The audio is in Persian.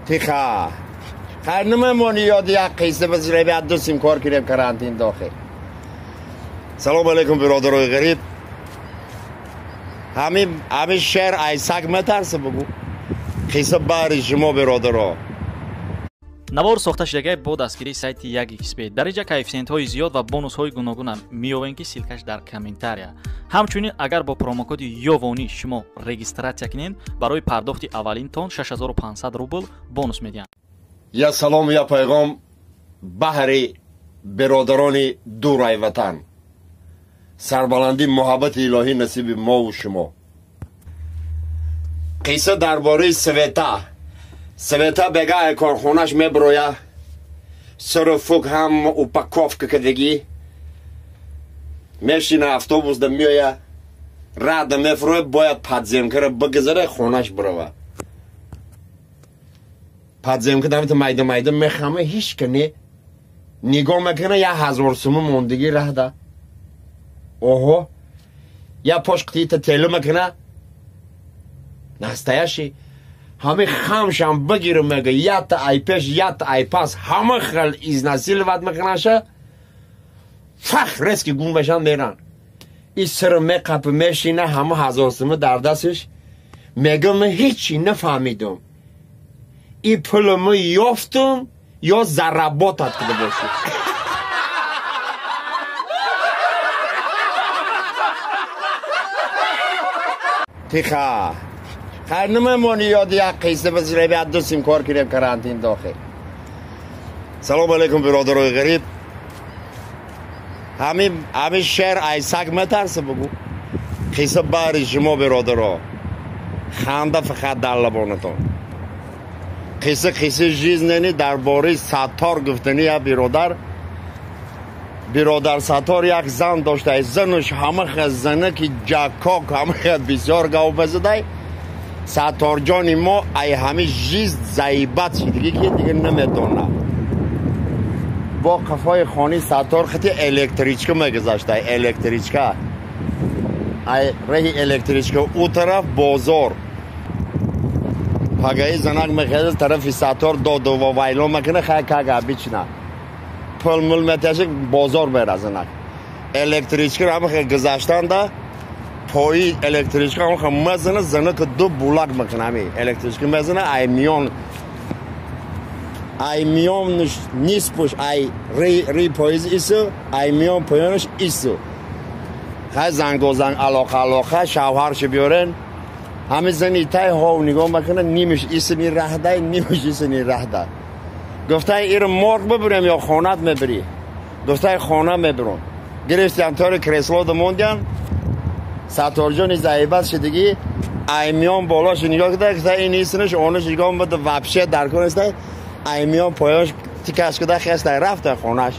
تیخا خرنمه یاد یک قیسه بزیره بیاد دو سیم کار کنیم کرانتین داخل. سلام علیکم برادرای غریب. همین شهر ایساک مترسه بگو قیسه باری شما برادرها. навор сохта шудагии бо дастгирии сайти 1xbet дар инҷа коэффициентҳои зиёд ва бонусҳои гуногунам меёбем ки силкаш дар комментария. ҳамчунин агар бо промокоди ёвонӣ шумо регистратсия кунед барои пардохти аввалинтон 6500 рубл бонус медиҳанд. я салом я пайғом баҳри برادرانی دورای وطن. سربلندی محبت الهی نصیب ما و شما. قصه درباره سویتا بگاه کارخونش میبرویه سرفوک هم اوپاکوفک کدگی میشینه افطوبوس ده میویه رد میفروی باید پادزیمکره بگذاره خونش بروه پادزیمکره دمیت مایده میخمه هیچ کنی نگاه میکنه 1000 سوم موندگی ره ده اوهو یا پشت تلو میکنه نستایشی همه خامشان بگیرم میگه یا تا ای پیش یا تا ای پاس همه خل ایزناسیل واد میکنه فخ رسکی گون بشن میرن این سر میقب میشینه همه 1000 سوم در دستش میگه من هیچی نفهمیدم این پولمو یافتم یا ضرباتت کده باشی تیخا خرنمه یاد یک قیسه بزیره بیاد دو سیم کار کنیم کرانتین داخل. سلام علیکم برادرای غریب. همین شهر ایساک مترسه بگو قیسه باری شما برادرها خنده فقط در لبانتان. قیسه جیز نینی درباره ستار گفتنی یا برادر ستار یک زن داشته زنش همه خیلی زنه که جکاک همه خیلی بسیار گاو بزده ستار جانی ما ای همه جیز زیبت شدگی که دیگه نمیدونه با قفای خانی ستار خیلی الکتریچکا میگذاشته الکتریچکا ای رهی الکتریچکا او طرف بازار پاگایی زنک میخیده طرف ستار دو و ویلو میکنه خیلی که بیچنه پل مل میتشه بازار بیره زنک الکتریچکا رو همه خیلی گذاشتن ده پایی الکتریچکا هم خیلی مزنه زنه که دو بولک میکنه همی الکتریچکا مزنه ای میان نیست پوش ای ری پاییز ایسو ای میان پایانش ایسو خیلی زنگ علاقه شوهرش بیارن همه زنی تای ها و نگاه میکنه نیمش ایسو نی ره ده نیمش ایسو نی ره ده گفته ایر مرغ ببریم یا خانت میبری گفته خانه میبرون گرفتی انتار کرسلا دموندین ستار جانی زیبت شدگی ایمیان بالاش نگاه کده که این ایسنش آنش نگاه بده وپشه در کنسته ایمیان پایاش تیکش کده خسته رفته خانهش